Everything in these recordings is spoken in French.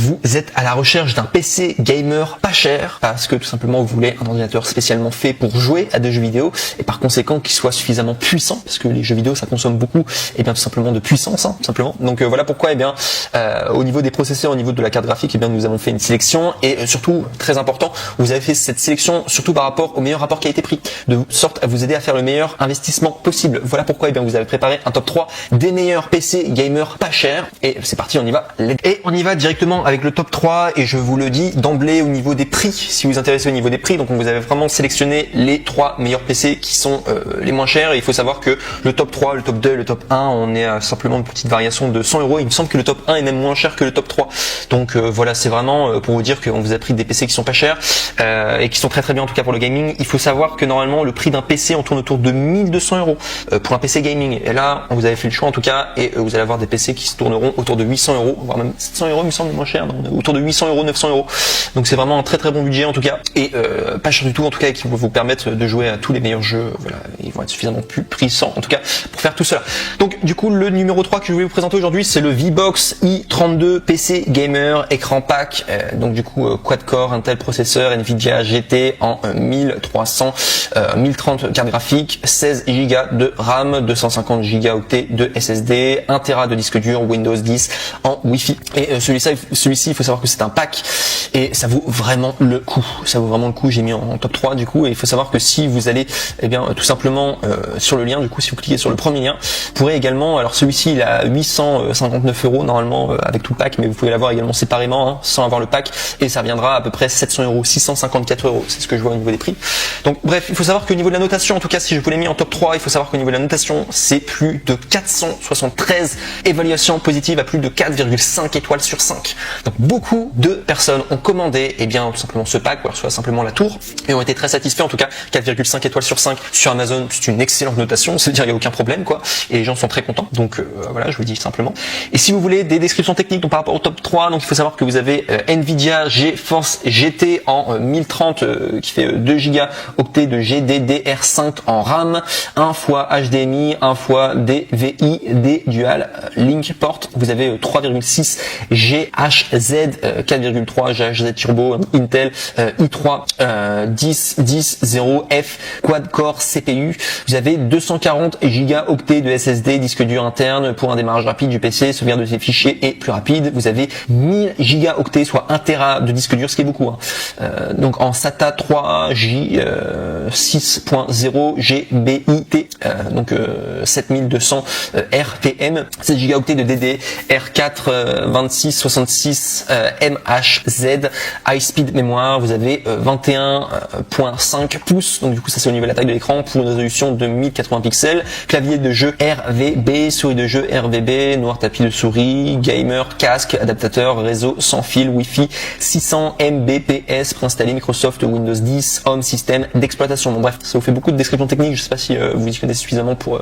vous êtes à la recherche d'un PC gamer pas cher, parce que tout simplement vous voulez un ordinateur spécialement fait pour jouer à des jeux vidéo, et par conséquent qu'il soit suffisamment puissant, parce que les jeux vidéo ça consomme beaucoup, et bien tout simplement de puissance, tout simplement. Donc voilà pourquoi, au niveau des processeurs, au niveau de la carte graphique, nous avons fait une sélection, et surtout, très important, vous avez fait cette sélection surtout par rapport au meilleur rapport qualité-prix, de sorte à vous aider à faire le meilleur investissement possible. Voilà pourquoi vous avez préparé un top 3 des meilleurs PC gamer pas chers, et c'est parti, on y va. Et on y va directement avec le top 3, et je vous le dis d'emblée au niveau des prix, si vous vous intéressez au niveau des prix, donc vous avez vraiment sélectionné les 3 meilleurs PC qui sont les moins chers, et il faut savoir que le top 3, le top 2 et le top 1, on est à simplement une petite variation de 100 €. Il me semble que le top 1 est même moins cher que le top 3. Donc voilà, c'est vraiment pour vous dire qu'on vous a pris des PC qui sont pas chers et qui sont très très bien en tout cas pour le gaming. Il faut savoir que normalement le prix d'un PC on tourne autour de 1200 € pour un PC gaming. Et là, vous avez fait le choix en tout cas, et vous allez avoir des PC qui se tourneront autour de 800 €, voire même 700 €, il me semble moins cher, donc autour de 800 €, 900 €. Donc c'est vraiment un très très bon budget en tout cas, et pas cher du tout en tout cas, et qui vont vous permettre de jouer à tous les meilleurs jeux. Voilà, ils vont être suffisamment plus puissants en tout cas pour faire tout cela. Donc du coup le numéro 3 que je vais vous présenter aujourd'hui, c'est le VBox i32 PC Gamer écran pack, donc du coup quad-core Intel processeur Nvidia GT en 1030 carte graphique, 16 Go de RAM, 250 Go de SSD, 1 Tera de disque dur, Windows 10 en Wi-Fi. Et celui-ci, il faut savoir que c'est un pack, et ça vaut vraiment le coup. Ça vaut vraiment le coup. J'ai mis en top 3 du coup, et il faut savoir que si vous allez, tout simplement sur le lien, du coup, si vous cliquez sur le premier lien, vous pourrez également, alors celui-ci il a 859 € normalement avec tout le pack, mais vous pouvez l'avoir également séparément, sans avoir le pack, et ça reviendra à peu près 700 €, 654 €, c'est ce que je vois au niveau des prix. Donc bref, il faut savoir qu'au niveau de la notation, en tout cas si je vous l'ai mis en top 3, il faut savoir qu'au niveau de la notation, c'est plus de 473 évaluations positives à plus de 4,5 étoiles sur 5. Donc beaucoup de personnes ont commandé tout simplement ce pack, ou alors soit simplement la tour, et ont été très satisfaits. En tout cas 4,5 étoiles sur 5 sur Amazon, c'est une excellente notation, c'est-à-dire il n'y a aucun problème quoi, et les gens sont très contents. Donc voilà, je vous le dis simplement. Et si vous voulez des descriptions techniques donc par rapport au top 3, donc il faut savoir que vous avez Nvidia GeForce GT en 1030 qui fait 2 Go octets de GDDR5 en RAM, 1 fois HDMI, 1 fois DVI, D dual link port. Vous avez 3,6 GHZ, 4,3 GHZ turbo Intel i3 1010F quad core CPU. Vous avez 240 Go octets de SSD, disque dur interne pour un démarrage rapide du PC, sauvegarde de ses fichiers et plus rapide. Vous avez 1000 Go octets, soit 1 Tera de disque dur, ce qui est beaucoup. Donc en SATA 3J 6.0 GBIT, donc 7200 RPM, 7 Go octets de DDR4 2666 MHZ, high speed mémoire. Vous avez 21.5 pouces, donc du coup ça c'est au niveau de la taille de l'écran, pour une résolution de 1080 pixels, clavier de jeu RVB, souris de jeu RVB, noir tapis de souris, gamer, casque, adaptateur, réseau sans fil, Wi-Fi, 600 Mbps pour installer Microsoft Windows 10, Home System d'exploitation. Bon bref, ça vous fait beaucoup de descriptions techniques, je sais pas si vous y connaissez suffisamment pour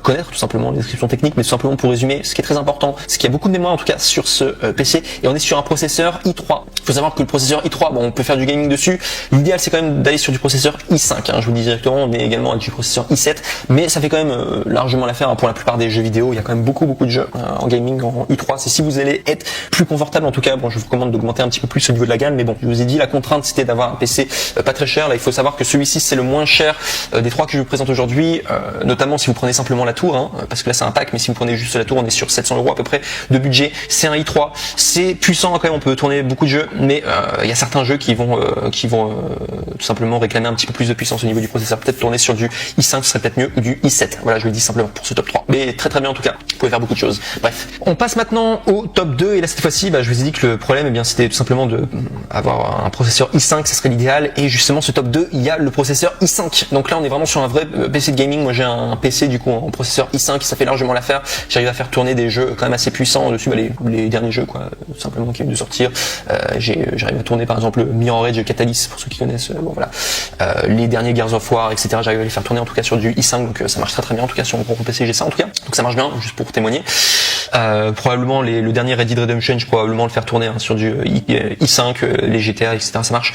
connaître tout simplement les descriptions techniques, mais tout simplement pour résumer, ce qui est très important, c'est qu'il y a beaucoup de mémoire en tout cas sur ce PC, et on est sur un processeur i3. Il faut savoir que le processeur i3, bon, on peut faire du gaming dessus, l'idéal c'est quand même d'aller sur du processeur i5, je vous le dis directement, on est également avec du processeur i7, mais ça fait quand même largement l'affaire pour la plupart des jeux vidéo. Il y a quand même beaucoup de jeux en gaming en i3, c'est si vous allez être plus confortable en tout cas, bon, je vous recommande d'augmenter un petit peu plus au niveau de la gamme, mais bon, je vous ai dit, la contrainte c'était d'avoir un PC pas très cher. Là il faut savoir que celui-ci c'est le moins cher des 3 que je vous présente aujourd'hui, notamment si vous prenez simplement la tour, parce que là c'est un pack, mais si vous prenez juste la tour on est sur 700 € à peu près de budget. C'est un i3, c'est puissant quand même, on peut tourner beaucoup de jeux, mais il y a certains jeux qui vont tout simplement réclamer un petit peu plus de puissance au niveau du processeur, peut-être tourner sur du i5 ce serait peut-être mieux, ou du i7. Voilà, je le dis simplement pour ce top 3, mais très très bien en tout cas, vous pouvez faire beaucoup de choses. Bref, on passe maintenant au top 2, et là cette fois-ci je vous ai dit que le problème c'était tout simplement de avoir un processeur i5, ça serait l'idéal, et justement ce top 2 il y a le processeur i5. Donc là on est vraiment sur un vrai PC de gaming. Moi j'ai un PC du coup en processeur i5, ça fait largement l'affaire, j'arrive à faire tourner des jeux quand même assez puissants dessus, les derniers jeux quoi, simplement qui viennent de sortir, j'arrive à tourner par exemple Mirror Edge Catalyst pour ceux qui connaissent, bon voilà, les derniers Gears of War etc, j'arrive à les faire tourner en tout cas sur du i5, donc ça marche très très bien en tout cas sur mon propre PC, j'ai ça en tout cas, donc ça marche bien, juste pour témoigner. Probablement le dernier Red Dead Redemption, je peux probablement le faire tourner sur du i5, les GTA etc, ça marche.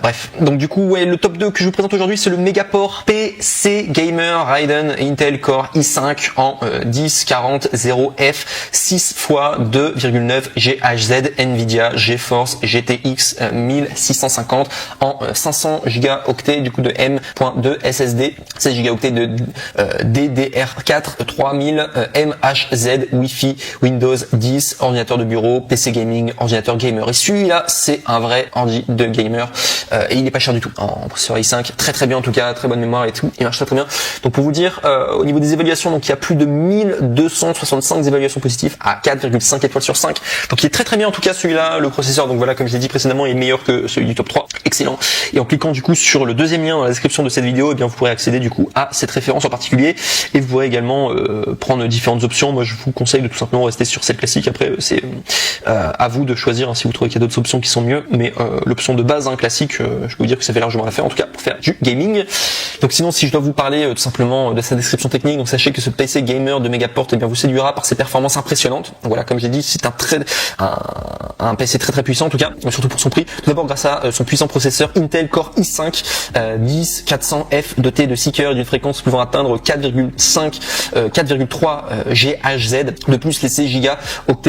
Bref, donc du coup, ouais, le top 2 que je vous présente aujourd'hui, c'est le Megaport PC Gamer Raiden Intel Core i5 en 1040F 6 x 2,9 GHz Nvidia GeForce GTX 1650 en 500 Go du coup de M.2 SSD, 16 Go de DDR4 3000 MHz Wi-Fi Windows 10, ordinateur de bureau, PC gaming, ordinateur gamer. Et celui-là, c'est un vrai ordi de gamer et il est pas cher du tout en processeur i5, très bien en tout cas, très bonne mémoire et tout, il marche très bien. Donc pour vous dire, au niveau des évaluations, donc il y a plus de 1265 évaluations positives à 4,5 étoiles sur 5. Donc il est très bien en tout cas celui-là, le processeur. Donc voilà, comme je l'ai dit précédemment, il est meilleur que celui du top 3, excellent. Et en cliquant du coup sur le deuxième lien dans la description de cette vidéo, eh bien vous pourrez accéder du coup à cette référence en particulier et vous pourrez également prendre différentes options. Moi je vous conseille de tout simplement rester sur celle classique. Après c'est à vous de choisir hein, si vous trouvez qu'il y a d'autres options qui sont mieux, mais l'option de base classique, je peux vous dire que ça fait largement l'affaire en tout cas pour faire du gaming. Donc sinon, si je dois vous parler tout simplement de sa description technique, donc sachez que ce PC gamer de Megaport eh bien vous séduira par ses performances impressionnantes. Donc voilà, comme j'ai dit, c'est un PC très puissant en tout cas, surtout pour son prix. Tout d'abord grâce à son puissant processeur Intel Core i5 10400F doté de 6 cœurs d'une fréquence pouvant atteindre 4,3 GHz. De plus, les 16 Go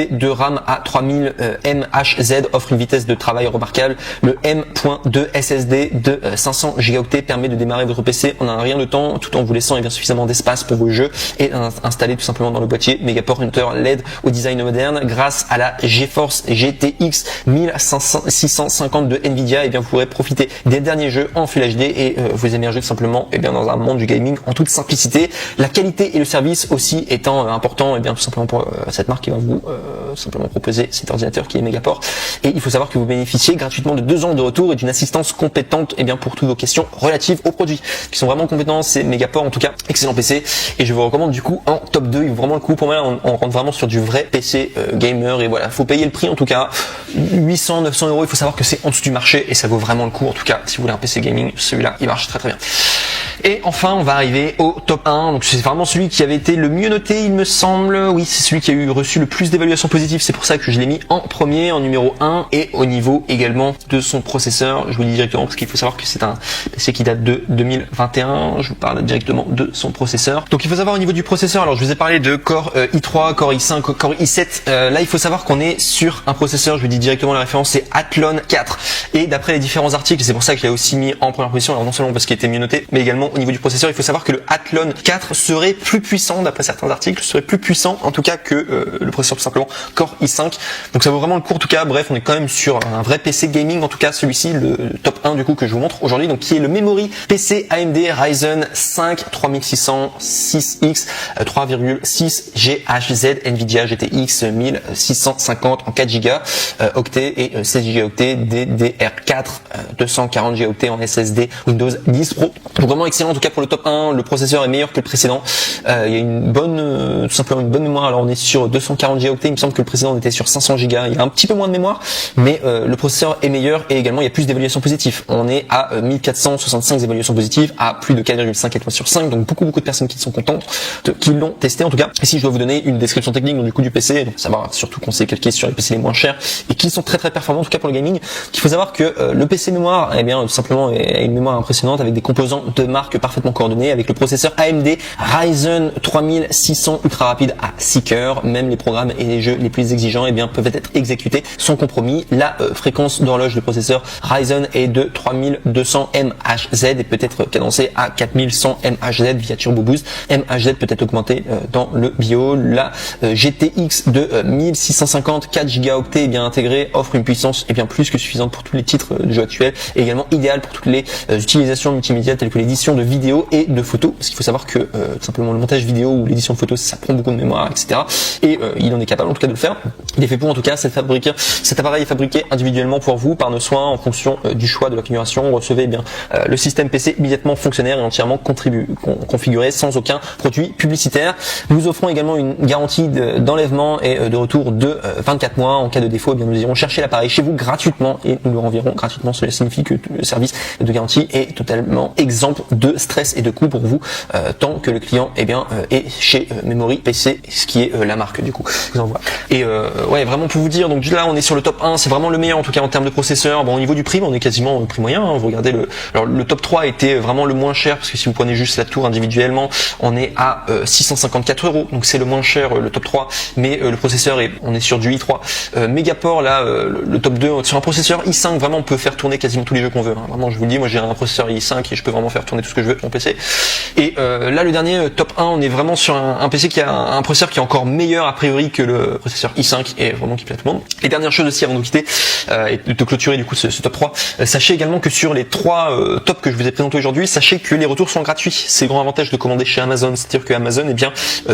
de RAM à 3000 MHz offrent une vitesse de travail remarquable. Le M.2 SSD de 500 Go permet de démarrer votre PC en un rien de temps tout en vous laissant bien suffisamment d'espace pour vos jeux et installer tout simplement dans le boîtier. Megaport Hunter LED au design moderne grâce à la GeForce GTX 1650 de Nvidia, et bien vous pourrez profiter des derniers jeux en Full HD et vous émerger tout simplement dans un monde du gaming en toute simplicité. La qualité et le service aussi étant important, et bien tout simplement pour cette marque qui va vous simplement proposer cet ordinateur qui est Megaport. Et il faut savoir que vous bénéficiez gratuitement de 2 ans de retour et d'une assistance compétente pour toutes vos questions relatives aux produits qui sont vraiment compétents. C'est Megaport en tout cas, excellent PC, et je vous recommande du coup en top 2. Il vaut vraiment le coup. Pour moi là, on rentre vraiment sur du vrai PC gamer, et voilà, faut payer le prix en tout cas, 800-900 €. Il faut savoir que c'est en dessous du marché et ça vaut vraiment le coup en tout cas. Si vous voulez un PC gaming, celui-là il marche très bien. Et enfin, on va arriver au top 1. Donc c'est vraiment celui qui avait été le mieux noté, il me semble. Oui, c'est celui qui a reçu le plus d'évaluations positives. C'est pour ça que je l'ai mis en premier, en numéro 1. Et au niveau également de son processeur, je vous le dis directement parce qu'il faut savoir que c'est un PC qui date de 2021. Je vous parle directement de son processeur. Donc il faut savoir au niveau du processeur, alors je vous ai parlé de Core i3, Core i5, Core i7. Là, il faut savoir qu'on est sur un processeur, je vous dis directement la référence, c'est Athlon 4. Et d'après les différents articles, c'est pour ça que je l'ai aussi mis en première position. Alors non seulement parce qu'il était mieux noté, mais également au niveau du processeur, il faut savoir que le Athlon 4 serait plus puissant, d'après certains articles, serait plus puissant en tout cas que le processeur tout simplement Core i5. Donc ça vaut vraiment le coup en tout cas. Bref, on est quand même sur un vrai PC gaming en tout cas, celui-ci, le top 1 du coup que je vous montre aujourd'hui, donc qui est le Memory PC AMD Ryzen 5 3600 6X 3,6 GHz Nvidia GTX 1650 en 4 Go octets et 16 Go DDR4 240 Go en SSD Windows 10 Pro. Donc vraiment excellent en tout cas pour le top 1. Le processeur est meilleur que le précédent. Il y a une bonne, tout simplement une bonne mémoire. Alors on est sur 240 Go. Il me semble que le précédent on était sur 500 Go. Il y a un petit peu moins de mémoire, mais le processeur est meilleur et également il y a plus d'évaluations positives. On est à 1465 évaluations positives à plus de 4,5 étoiles sur 5. Donc beaucoup de personnes qui sont contentes, qui l'ont testé en tout cas. Et si je dois vous donner une description technique donc, du coup du PC, donc savoir surtout qu'on s'est calqué sur les PC les moins chers et qui sont très performants en tout cas pour le gaming. Il faut savoir que le PC mémoire, tout simplement a une mémoire impressionnante avec des composants de marque parfaitement coordonnés avec le processeur AMD Ryzen 3600 ultra rapide à 6 cœurs. Même les programmes et les jeux les plus exigeants peuvent être exécutés sans compromis. La fréquence d'horloge du processeur Ryzen est de 3200 MHz et peut être cadencée à 4100 MHz via Turbo Boost. MHz peut être augmenté dans le bio. La GTX de 1650 4 Go bien intégrée offre une puissance plus que suffisante pour tous les titres de jeux actuels et également idéal pour toutes les utilisations multimédia telles que l'édition de vidéos et de photos, parce qu'il faut savoir que tout simplement le montage vidéo ou l'édition de photos ça prend beaucoup de mémoire, etc. Et il en est capable en tout cas de le faire. Il est fait pour en tout cas cet appareil est fabriqué individuellement pour vous par nos soins en fonction du choix de la configuration. Vous recevez le système PC immédiatement fonctionnaire et entièrement configuré sans aucun produit publicitaire. Nous offrons également une garantie d'enlèvement et de retour de 24 mois. En cas de défaut, nous irons chercher l'appareil chez vous gratuitement et nous le renverrons gratuitement. Cela signifie que le service de garantie est totalement exempt de stress et de coût pour vous tant que le client est chez Memory PC, ce qui est la marque du coup. Je vous envoie. Et ouais, vraiment pour vous dire, donc là on est sur le top 1, c'est vraiment le meilleur en tout cas en termes de processeur. Bon, au niveau du prix, on est quasiment au prix moyen, hein. Vous regardez le top 3 était vraiment le moins cher, parce que si vous prenez juste la tour individuellement, on est à 654 €, donc c'est le moins cher, le top 3, mais le processeur on est sur du i3 Megaport. Là le top 2 sur un processeur i5, vraiment on peut faire tourner quasiment tous les jeux qu'on veut, hein. Vraiment je vous le dis, moi j'ai un processeur i5 et je peux vraiment faire tourner tout ce que je veux sur mon PC. Et là le dernier top 1, on est vraiment sur un PC qui a un processeur qui est encore meilleur a priori que le processeur i5 et vraiment qui plaît à tout le monde. Et dernière chose aussi avant de vous quitter et de clôturer du coup ce top 3, sachez également que sur les 3 tops que je vous ai présentés aujourd'hui, sachez que les retours sont gratuits. C'est le grand avantage de commander chez Amazon, c'est-à-dire que Amazon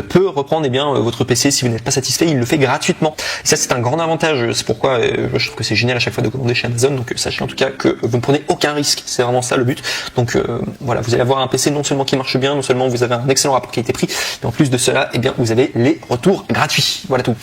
peut reprendre votre PC si vous n'êtes pas satisfait, il le fait gratuitement. Et ça c'est un grand avantage, c'est pourquoi je trouve que c'est génial à chaque fois de commander chez Amazon. Donc sachez en tout cas que vous ne prenez aucun risque, c'est vraiment ça le but. Donc voilà, vous allez avoir un PC non seulement qui marche bien, non seulement vous avez un excellent rapport qualité-prix, mais en plus de cela, vous avez les retours gratuits. Voilà tout.